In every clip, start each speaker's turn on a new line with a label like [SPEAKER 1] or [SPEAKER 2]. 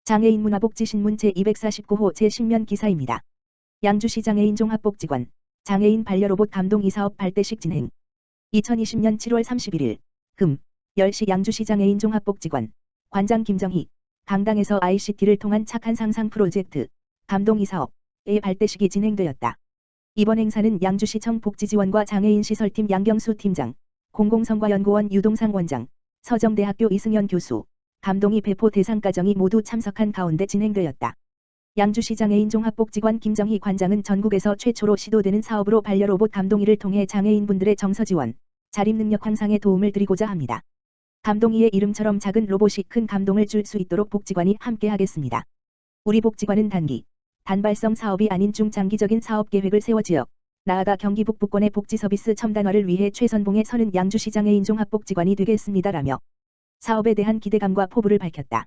[SPEAKER 1] 장애인 문화복지신문 제249호 제10면 기사입니다. 양주시 장애인 종합복지관 장애인 반려로봇 감동이 사업 발대식 진행. 2020년 7월 31일 금 10시 양주시 장애인 종합복지관 관장 김정희 강당에서 ICT를 통한 착한 상상 프로젝트 감동이 사업의 발대식이 진행되었다. 이번 행사는 양주시청 복지지원과 장애인시설팀 양경수 팀장, 공공성과연구원 유동상 원장, 서정대학교 이승현 교수, 감동이 배포 대상 가정이 모두 참석한 가운데 진행되었다. 양주시 장애인 종합복지관 김정희 관장은 전국에서 최초로 시도되는 사업으로 반려로봇 감동이를 통해 장애인분들의 정서지원, 자립능력 향상에 도움을 드리고자 합니다. 감동이의 이름처럼 작은 로봇이 큰 감동을 줄 수 있도록 복지관이 함께하겠습니다. 우리 복지관은 단발성 사업이 아닌 중장기적인 사업 계획을 세워 지역, 나아가 경기 북부권의 복지서비스 첨단화를 위해 최선봉에 서는 양주시 장애인 종합복지관이 되겠습니다라며 사업에 대한 기대감과 포부를 밝혔다.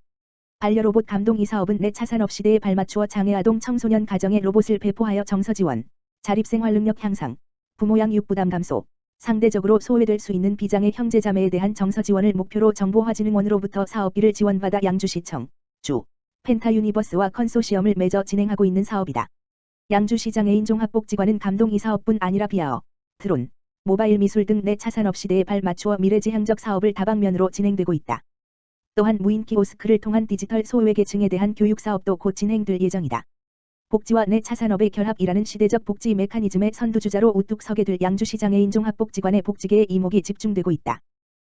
[SPEAKER 1] 반려로봇 감동이 사업은 내 차산업 시대에 발맞추어 장애아동 청소년 가정에 로봇을 배포하여 정서지원, 자립생활 능력 향상, 부모 양육 부담 감소, 상대적으로 소외될 수 있는 비장애 형제자매에 대한 정서지원을 목표로 정보화진흥원으로부터 사업비를 지원받아 양주시청, 펜타유니버스와 컨소시엄을 맺어 진행하고 있는 사업이다. 양주시 장애인 종합복지관은 감동이 사업뿐 아니라 비아어, 드론, 모바일 미술 등 내 차산업 시대에 발맞추어 미래지향적 사업을 다방면으로 진행되고 있다. 또한 무인 키오스크를 통한 디지털 소외계층에 대한 교육 사업도 곧 진행될 예정이다. 복지와 내 차산업의 결합이라는 시대적 복지 메커니즘의 선두주자로 우뚝 서게 될 양주시 장애인 종합복지관의 복지계의 이목이 집중되고 있다.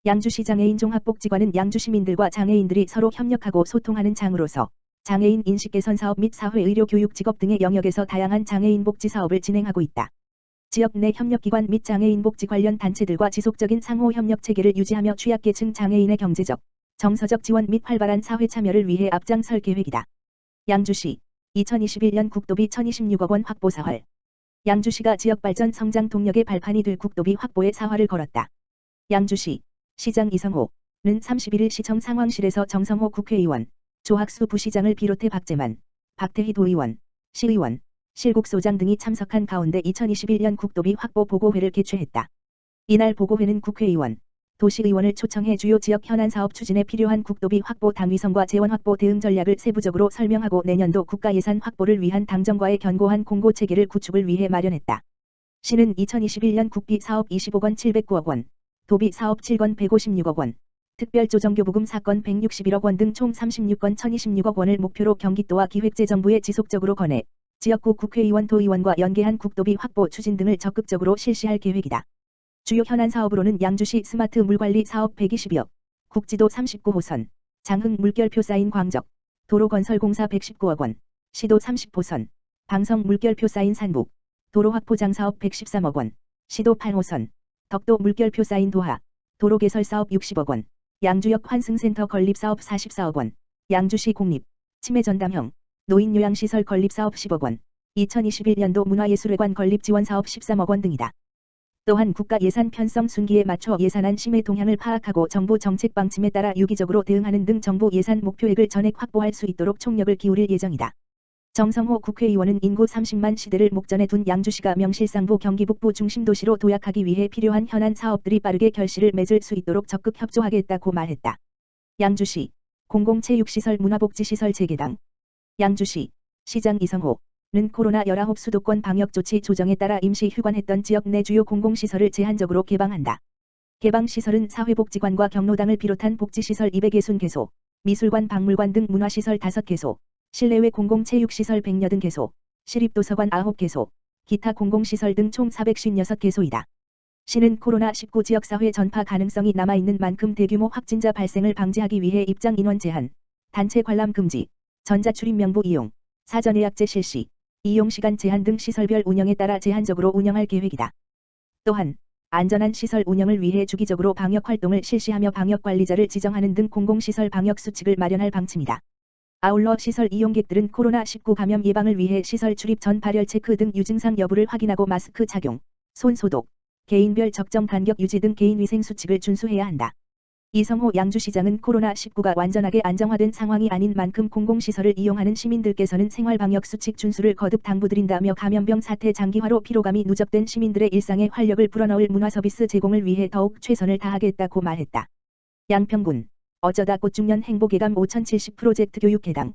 [SPEAKER 1] 양주시 장애인 종합복지관은 양주시민들과 장애인들이 서로 협력하고 소통하는 장으로서 장애인 인식 개선 사업 및 사회 의료 교육 직업 등의 영역에서 다양한 장애인 복지 사업을 진행하고 있다. 지역 내 협력기관 및 장애인 복지 관련 단체들과 지속적인 상호 협력 체계를 유지하며 취약계층 장애인의 경제적, 정서적 지원 및 활발한 사회 참여를 위해 앞장설 계획이다. 양주시 2021년 국도비 1026억 원 확보 사활. 양주시가 지역발전 성장 동력의 발판이 될 국도비 확보에 사활을 걸었다. 양주시 시장 이성호는 31일 시청 상황실에서 정성호 국회의원, 조학수 부시장을 비롯해 박재만, 박태희 도의원, 시의원, 실국소장 등이 참석한 가운데 2021년 국도비 확보 보고회를 개최했다. 이날 보고회는 국회의원, 도시의원을 초청해 주요 지역 현안 사업 추진에 필요한 국도비 확보 당위성과 재원 확보 대응 전략을 세부적으로 설명하고 내년도 국가 예산 확보를 위한 당정과의 견고한 공고 체계를 구축을 위해 마련했다. 시는 2021년 국비 사업 25건 709억 원, 도비 사업 7건 156억 원, 특별조정교부금 사건 161억 원 등 총 36건 1026억 원을 목표로 경기도와 기획재정부에 지속적으로 건네 지역구 국회의원 도의원과 연계한 국도비 확보 추진 등을 적극적으로 실시할 계획이다. 주요 현안 사업으로는 양주시 스마트 물관리 사업 120억, 국지도 39호선, 장흥 물결표 사인 광적, 도로 건설 공사 119억 원, 시도 30호선, 방성 물결표 사인 산북, 도로 확포장 사업 113억 원, 시도 8호선, 덕도 물결표 사인 도하, 도로 개설 사업 60억 원, 양주역 환승센터 건립 사업 44억 원, 양주시 공립, 치매 전담형, 노인 요양시설 건립 사업 10억 원, 2021년도 문화예술회관 건립 지원 사업 13억 원 등이다. 또한 국가 예산 편성 순기에 맞춰 예산안 심의 동향을 파악하고 정부 정책 방침에 따라 유기적으로 대응하는 등 정부 예산 목표액을 전액 확보할 수 있도록 총력을 기울일 예정이다. 정성호 국회의원은 인구 30만 시대를 목전에 둔 양주시가 명실상부 경기 북부 중심도시로 도약하기 위해 필요한 현안 사업들이 빠르게 결실을 맺을 수 있도록 적극 협조하겠다고 말했다. 양주시 공공체육시설 문화복지시설 재개당. 양주시 시장 이성호는 코로나19 수도권 방역조치 조정에 따라 임시 휴관했던 지역 내 주요 공공시설을 제한적으로 개방한다. 개방시설은 사회복지관과 경로당을 비롯한 복지시설 260개소, 미술관 박물관 등 문화시설 5개소, 실내외 공공체육시설 180개소, 시립도서관 9개소, 기타 공공시설 등 총 456개소이다. 시는 코로나19 지역사회 전파 가능성이 남아있는 만큼 대규모 확진자 발생을 방지하기 위해 입장 인원 제한, 단체 관람 금지, 전자출입 명부 이용, 사전 예약제 실시, 이용시간 제한 등 시설별 운영에 따라 제한적으로 운영할 계획이다. 또한 안전한 시설 운영을 위해 주기적으로 방역활동을 실시하며 방역관리자를 지정하는 등 공공시설 방역수칙을 마련할 방침이다. 아울러 시설 이용객들은 코로나19 감염 예방을 위해 시설 출입 전 발열 체크 등 유증상 여부를 확인하고 마스크 착용, 손 소독, 개인별 적정 간격 유지 등 개인위생 수칙을 준수해야 한다. 이성호 양주시장은 코로나19가 완전하게 안정화된 상황이 아닌 만큼 공공시설을 이용하는 시민들께서는 생활방역수칙 준수를 거듭 당부드린다며 감염병 사태 장기화로 피로감이 누적된 시민들의 일상에 활력을 불어넣을 문화서비스 제공을 위해 더욱 최선을 다하겠다고 말했다. 양평군 어쩌다 꽃중년 행복예감 5070 프로젝트 교육개당.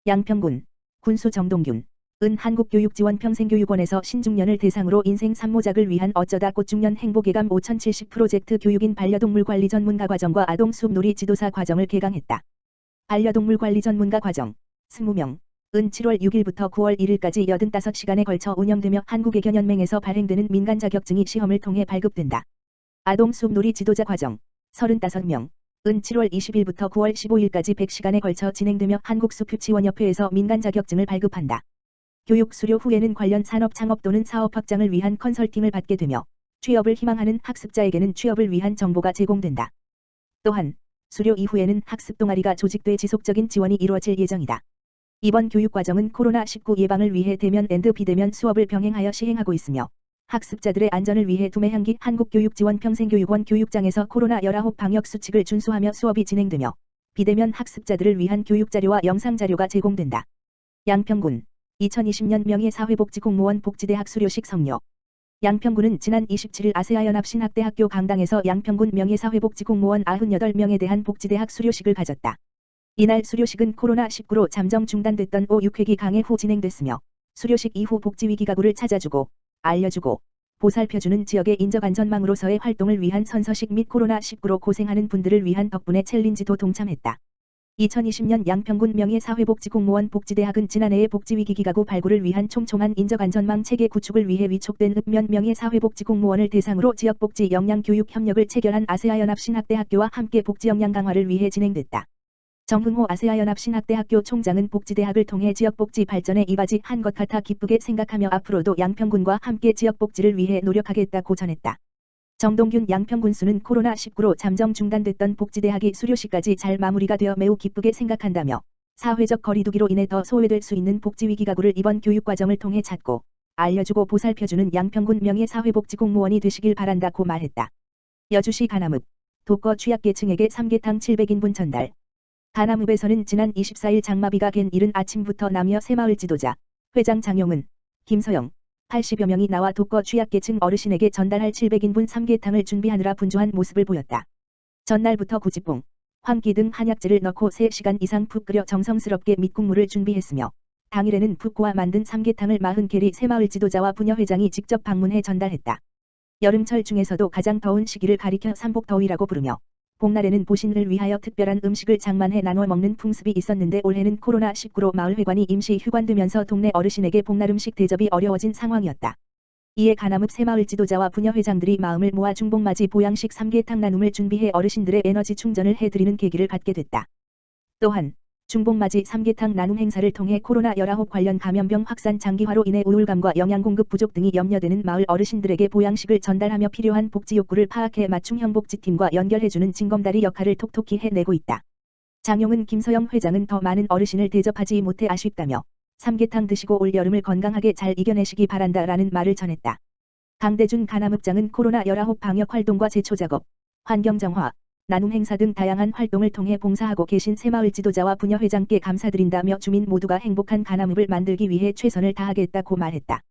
[SPEAKER 1] 양평군 군수 정동균 은 한국교육지원 평생교육원에서 신중년을 대상으로 인생 산모작을 위한 어쩌다 꽃중년 행복예감 5070 프로젝트 교육인 반려동물 관리 전문가 과정과 아동 수업놀이 지도사 과정을 개강했다. 반려동물 관리 전문가 과정 20명 은 7월 6일부터 9월 1일까지 85시간에 걸쳐 운영되며 한국애견연맹에서 발행되는 민간 자격증이 시험을 통해 발급된다. 아동 수업놀이 지도자 과정 35명 은 7월 20일부터 9월 15일까지 100시간에 걸쳐 진행되며 한국숲유치원협회에서 민간 자격증을 발급한다. 교육 수료 후에는 관련 산업 창업 또는 사업 확장을 위한 컨설팅을 받게 되며 취업을 희망하는 학습자에게는 취업을 위한 정보가 제공된다. 또한 수료 이후에는 학습 동아리가 조직돼 지속적인 지원이 이루어질 예정이다. 이번 교육과정은 코로나19 예방을 위해 대면 앤드 비대면 수업을 병행하여 시행하고 있으며 학습자들의 안전을 위해 두메향기 한국교육지원 평생교육원 교육장에서 코로나19 방역수칙을 준수하며 수업이 진행되며 비대면 학습자들을 위한 교육자료와 영상자료가 제공된다. 양평군 2020년 명예사회복지공무원 복지대학 수료식 성료. 양평군은 지난 27일 아세아연합신학대학교 강당에서 양평군 명예사회복지공무원 98명에 대한 복지대학 수료식을 가졌다. 이날 수료식은 코로나19로 잠정 중단됐던 5-6회기 강해 후 진행됐으며 수료식 이후 복지위기 가구를 찾아주고 알려주고 보살펴주는 지역의 인적안전망으로서의 활동을 위한 선서식 및 코로나19로 고생하는 분들을 위한 덕분에 챌린지도 동참했다. 2020년 양평군 명예사회복지공무원 복지대학은 지난해의 복지위기기가구 발굴을 위한 촘촘한 인적안전망 체계 구축을 위해 위촉된 읍면 명예사회복지공무원을 대상으로 지역복지 역량교육 협력을 체결한 아세아연합신학대학교와 함께 복지 역량 강화를 위해 진행됐다. 정흥호 아세아연합신학대학교 총장은 복지대학을 통해 지역복지 발전에 이바지한 것 같아 기쁘게 생각하며 앞으로도 양평군과 함께 지역복지를 위해 노력하겠다고 전했다. 정동균 양평군수는 코로나19로 잠정 중단됐던 복지대학이 수료식까지 잘 마무리가 되어 매우 기쁘게 생각한다며 사회적 거리두기로 인해 더 소외될 수 있는 복지위기 가구를 이번 교육과정을 통해 찾고 알려주고 보살펴주는 양평군 명예사회복지공무원이 되시길 바란다고 말했다. 여주시 가남읍 독거 취약계층에게 삼계탕 700인분 전달. 가남읍에서는 지난 24일 장마비가 갠 이른 아침부터 남여 새마을 지도자, 회장 장용은, 김서영, 80여 명이 나와 독거 취약계층 어르신에게 전달할 700인분 삼계탕을 준비하느라 분주한 모습을 보였다. 전날부터 구지뽕, 황기 등 한약재를 넣고 3시간 이상 푹 끓여 정성스럽게 밑국물을 준비했으며 당일에는 푹 고아 만든 삼계탕을 40개리 새마을 지도자와 부녀회장이 직접 방문해 전달했다. 여름철 중에서도 가장 더운 시기를 가리켜 삼복더위라고 부르며 봄날에는 보신을 위하여 특별한 음식을 장만해 나눠 먹는 풍습이 있었는데 올해는 코로나19로 마을회관이 임시 휴관되면서 동네 어르신에게 봄날 음식 대접이 어려워진 상황이었다. 이에 가남읍 새마을 지도자와 부녀회장들이 마음을 모아 중복맞이 보양식 삼계탕 나눔을 준비해 어르신들의 에너지 충전을 해드리는 계기를 갖게 됐다. 또한 중복맞이 삼계탕 나눔 행사를 통해 코로나19 관련 감염병 확산 장기화로 인해 우울감과 영양 공급 부족 등이 염려되는 마을 어르신들에게 보양식을 전달하며 필요한 복지 욕구를 파악해 맞춤형 복지팀과 연결해주는 징검다리 역할을 톡톡히 해내고 있다. 장용은 김서영 회장은 더 많은 어르신을 대접하지 못해 아쉽다며 삼계탕 드시고 올 여름을 건강하게 잘 이겨내시기 바란다라는 말을 전했다. 강대준 가남읍장은 코로나19 방역 활동과 제초 작업, 환경 정화, 나눔 행사 등 다양한 활동을 통해 봉사하고 계신 새마을 지도자와 부녀회장께 감사드린다며 주민 모두가 행복한 가남읍을 만들기 위해 최선을 다하겠다고 말했다.